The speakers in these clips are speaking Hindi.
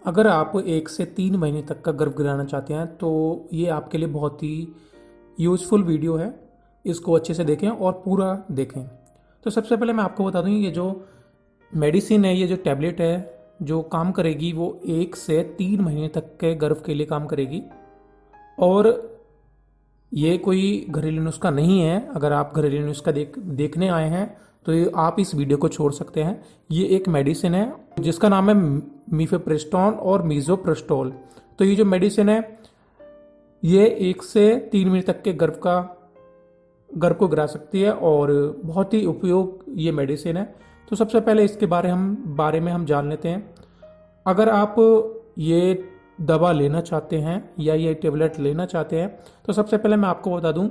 अगर आप 1 से 3 महीने तक का गर्भ गिराना चाहते हैं तो ये आपके लिए बहुत ही यूज़फुल वीडियो है। इसको अच्छे से देखें और पूरा देखें। तो सबसे पहले मैं आपको बता दूं, ये जो मेडिसिन है, ये जो टैबलेट है, जो काम करेगी वो 1 से 3 महीने तक के गर्भ के लिए काम करेगी। और ये कोई घरेलू नुस्खा नहीं है। अगर आप घरेलू नुस्खा देखने आए हैं तो ये आप इस वीडियो को छोड़ सकते हैं। ये एक मेडिसिन है जिसका नाम है मीफेप्रेस्टोन और मीजोप्रेस्टोल। तो ये जो मेडिसिन है ये 1 से 3 महीने तक के गर्भ को गिरा सकती है और बहुत ही उपयोग ये मेडिसिन है। तो सबसे पहले इसके बारे में हम जान लेते हैं। अगर आप ये दवा लेना चाहते हैं या ये टेबलेट लेना चाहते हैं तो सबसे पहले मैं आपको बता दूं,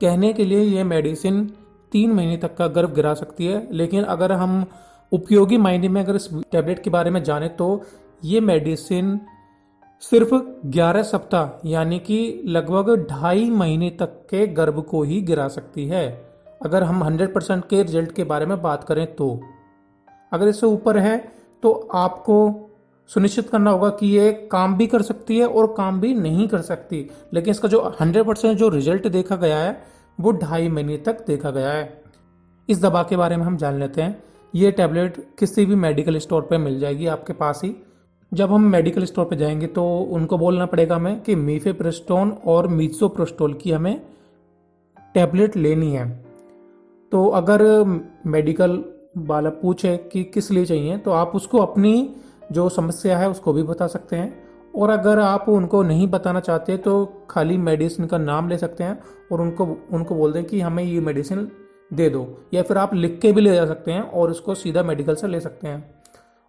कहने के लिए ये मेडिसिन 3 महीने तक का गर्भ गिरा सकती है, लेकिन अगर हम उपयोगी मायने में अगर इस टेबलेट के बारे में जाने तो ये मेडिसिन सिर्फ 11 सप्ताह यानी कि लगभग 2.5 महीने तक के गर्भ को ही गिरा सकती है। अगर हम 100% के रिजल्ट के बारे में बात करें तो अगर इससे ऊपर है तो आपको सुनिश्चित करना होगा कि ये काम भी कर सकती है और काम भी नहीं कर सकती। लेकिन इसका जो 100% जो रिजल्ट देखा गया है वो 2.5 महीने तक देखा गया है। इस दवा के बारे में हम जान लेते हैं। ये टैबलेट किसी भी मेडिकल स्टोर पे मिल जाएगी आपके पास ही। जब हम मेडिकल स्टोर पे जाएंगे तो उनको बोलना पड़ेगा हमें कि मीफेप्रेस्टोन और मीजोप्रेस्टोल की हमें टैबलेट लेनी है। तो अगर मेडिकल वाला पूछे कि किस लिए चाहिए तो आप उसको अपनी जो समस्या है उसको भी बता सकते हैं। और अगर आप उनको नहीं बताना चाहते तो खाली मेडिसिन का नाम ले सकते हैं और उनको बोल दें कि हमें ये मेडिसिन दे दो, या फिर आप लिख के भी ले जा सकते हैं और उसको सीधा मेडिकल से ले सकते हैं।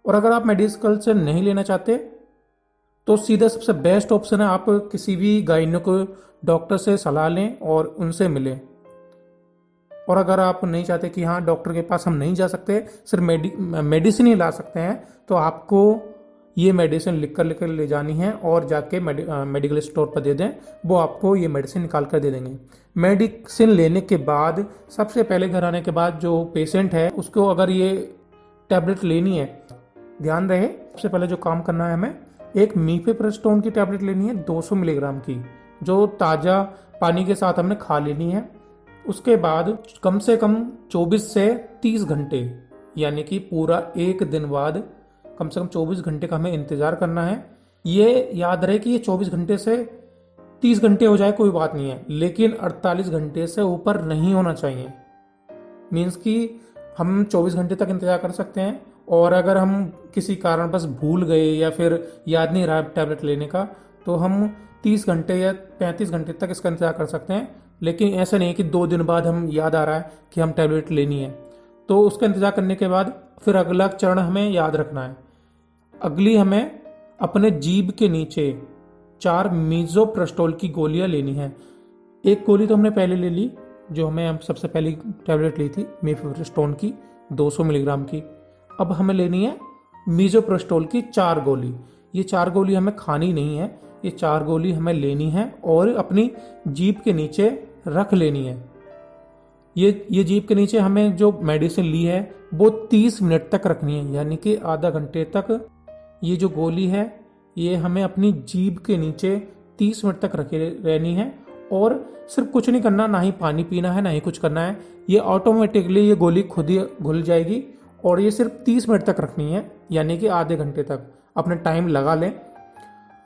और अगर आप मेडिकल से नहीं लेना चाहते तो सीधा सबसे बेस्ट ऑप्शन है आप किसी भी गायनेको डॉक्टर से सलाह लें और उनसे मिलें। और अगर आप नहीं चाहते कि हाँ डॉक्टर के पास हम नहीं जा सकते, सिर्फ मेडिसिन ही ला सकते हैं, तो आपको ये मेडिसिन लिख कर ले जानी है और जाके मेडिकल स्टोर पर दे दें। वो आपको ये मेडिसिन निकाल कर दे देंगे। मेडिसिन लेने के बाद सबसे पहले घर आने के बाद जो पेशेंट है उसको अगर ये टैबलेट लेनी है, ध्यान रहे सबसे पहले जो काम करना है हमें एक मीफेप्रेस्टोन की टैबलेट लेनी है 200 मिलीग्राम की, जो ताज़ा पानी के साथ हमने खा लेनी है। उसके बाद कम से कम 24 से 30 घंटे यानी कि पूरा एक दिन बाद कम से कम 24 घंटे का हमें इंतजार करना है। ये याद रहे कि ये 24 घंटे से 30 घंटे हो जाए कोई बात नहीं है, लेकिन 48 घंटे से ऊपर नहीं होना चाहिए। मीन्स कि हम 24 घंटे तक इंतजार कर सकते हैं और अगर हम किसी कारण बस भूल गए या फिर याद नहीं रहा टैबलेट लेने का तो हम 30 घंटे या 35 घंटे तक इसका इंतजार कर सकते हैं। लेकिन ऐसा नहीं कि 2 दिन बाद हम याद आ रहा है कि हम टैबलेट लेनी है। तो उसका इंतजार करने के बाद फिर अगला चरण हमें याद रखना है। अगली हमें अपने जीभ के नीचे 4 मीजोप्रेस्टोल की गोलियां लेनी है। एक गोली तो हमने पहले ले ली, जो हमें सबसे पहली टैबलेट ली थी मीफेप्रेस्टोन की 200 मिलीग्राम की। अब हमें लेनी है मीजोप्रेस्टोल की 4 गोली। ये 4 गोली हमें खानी नहीं है, ये 4 गोली हमें लेनी है और अपनी जीभ के नीचे रख लेनी है। ये जीभ के नीचे हमें जो मेडिसिन ली है वो 30 मिनट तक रखनी है, यानी कि आधा घंटे तक ये जो गोली है ये हमें अपनी जीभ के नीचे 30 मिनट तक रखे रहनी है। और सिर्फ कुछ नहीं करना, ना ही पानी पीना है ना ही कुछ करना है। ये ऑटोमेटिकली ये गोली खुद ही घुल जाएगी और ये सिर्फ 30 मिनट तक रखनी है, यानी कि आधे घंटे तक अपने टाइम लगा लें।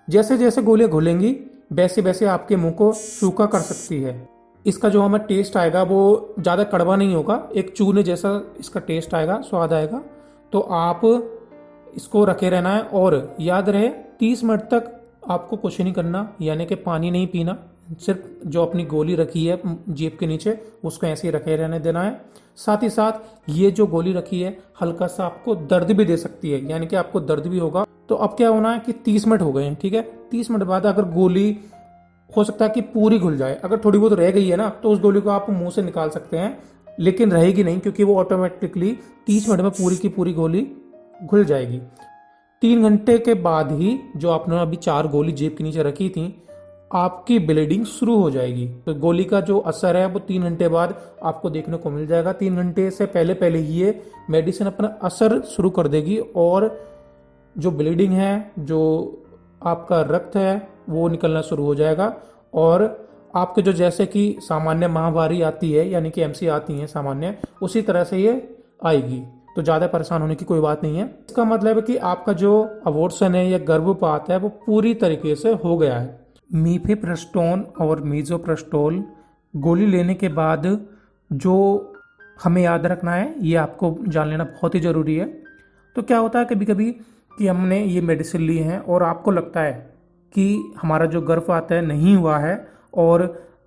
जैसे जैसे गोलियां घुलेंगी वैसे वैसे आपके मुंह को सूखा कर सकती है। इसका जो हमें टेस्ट आएगा वो ज़्यादा कड़वा नहीं होगा, एक चूने जैसा इसका टेस्ट आएगा, स्वाद आएगा। तो आप इसको रखे रहना है और याद रहे 30 मिनट तक आपको कुछ नहीं करना, यानी कि पानी नहीं पीना, सिर्फ जो अपनी गोली रखी है जीभ के नीचे उसको ऐसे ही रखे रहने देना है। साथ ही साथ ये जो गोली रखी है हल्का सा आपको दर्द भी दे सकती है, यानी कि आपको दर्द भी होगा। तो अब क्या होना है कि 30 मिनट हो गए हैं, ठीक है। 30 मिनट बाद अगर गोली हो सकता है कि पूरी घुल जाए, अगर थोड़ी बहुत रह गई है ना तो उस गोली को आप मुंह से निकाल सकते हैं, लेकिन रहेगी नहीं क्योंकि वो ऑटोमेटिकली 30 मिनट में पूरी की पूरी गोली घुल जाएगी। 3 घंटे के बाद ही जो आपने अभी 4 गोली जेब के नीचे रखी थी आपकी ब्लीडिंग शुरू हो जाएगी। तो गोली का जो असर है वो 3 घंटे बाद आपको देखने को मिल जाएगा। 3 घंटे से पहले पहले ही ये मेडिसिन अपना असर शुरू कर देगी और जो ब्लीडिंग है, जो आपका रक्त है वो निकलना शुरू हो जाएगा और आपके जो जैसे कि सामान्य माहवारी आती है यानी कि एमसी आती है सामान्य, उसी तरह से ये आएगी। तो ज़्यादा परेशान होने की कोई बात नहीं है। इसका मतलब है कि आपका जो अबॉर्शन है या गर्भपात है वो पूरी तरीके से हो गया है। मीफेप्रस्टोन और मीजोप्रेस्टोल गोली लेने के बाद जो हमें याद रखना है, ये आपको जान लेना बहुत ही ज़रूरी है। तो क्या होता है कभी कभी कि हमने ये मेडिसिन ली है और आपको लगता है कि हमारा जो गर्भपात है नहीं हुआ है और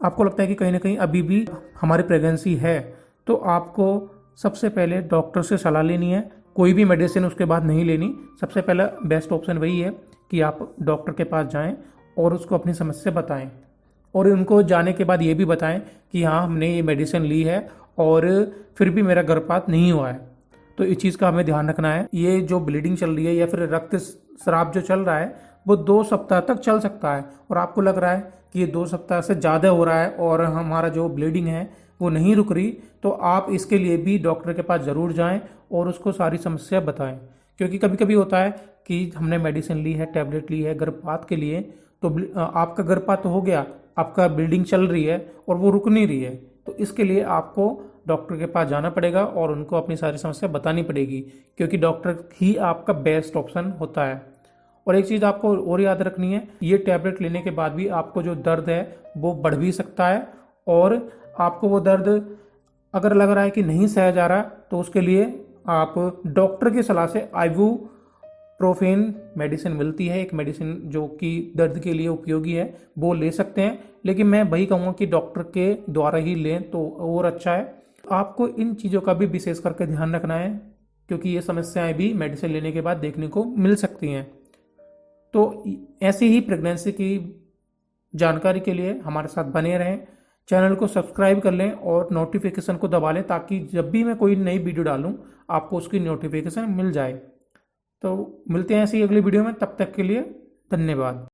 आपको लगता है कि कहीं ना कहीं अभी भी हमारी प्रेगनेंसी है, तो आपको सबसे पहले डॉक्टर से सलाह लेनी है। कोई भी मेडिसिन उसके बाद नहीं लेनी। सबसे पहला बेस्ट ऑप्शन वही है कि आप डॉक्टर के पास जाएं और उसको अपनी समस्या बताएं और उनको जाने के बाद ये भी बताएं कि हाँ, हमने ये मेडिसिन ली है और फिर भी मेरा गर्भपात नहीं हुआ है। तो इस चीज़ का हमें ध्यान रखना है। ये जो ब्लीडिंग चल रही है या फिर रक्त स्राव जो चल रहा है वो 2 सप्ताह तक चल सकता है और आपको लग रहा है कि ये 2 सप्ताह से ज़्यादा हो रहा है और हमारा जो ब्लीडिंग है वो नहीं रुक रही, तो आप इसके लिए भी डॉक्टर के पास ज़रूर जाएं और उसको सारी समस्या बताएं। क्योंकि कभी कभी होता है कि हमने मेडिसिन ली है, टैबलेट ली है गर्भपात के लिए, तो आपका गर्भपात तो हो गया, आपका ब्लीडिंग चल रही है और वो रुक नहीं रही है, तो इसके लिए आपको डॉक्टर के पास जाना पड़ेगा और उनको अपनी सारी समस्या बतानी पड़ेगी, क्योंकि डॉक्टर ही आपका बेस्ट ऑप्शन होता है। और एक चीज़ आपको और याद रखनी है, ये टैबलेट लेने के बाद भी आपको जो दर्द है वो बढ़ भी सकता है और आपको वो दर्द अगर लग रहा है कि नहीं सहा जा रहा तो उसके लिए आप डॉक्टर की सलाह से आइबुप्रोफेन मेडिसिन मिलती है, एक मेडिसिन जो कि दर्द के लिए उपयोगी है, वो ले सकते हैं। लेकिन मैं वही कहूँगा कि डॉक्टर के द्वारा ही लें तो और अच्छा है। आपको इन चीज़ों का भी विशेष करके ध्यान रखना है, क्योंकि ये समस्याएं भी मेडिसिन लेने के बाद देखने को मिल सकती हैं। तो ऐसी ही प्रेगनेंसी की जानकारी के लिए हमारे साथ बने रहें, चैनल को सब्सक्राइब कर लें और नोटिफिकेशन को दबा लें, ताकि जब भी मैं कोई नई वीडियो डालूं आपको उसकी नोटिफिकेशन मिल जाए। तो मिलते हैं ऐसी अगली वीडियो में, तब तक के लिए धन्यवाद।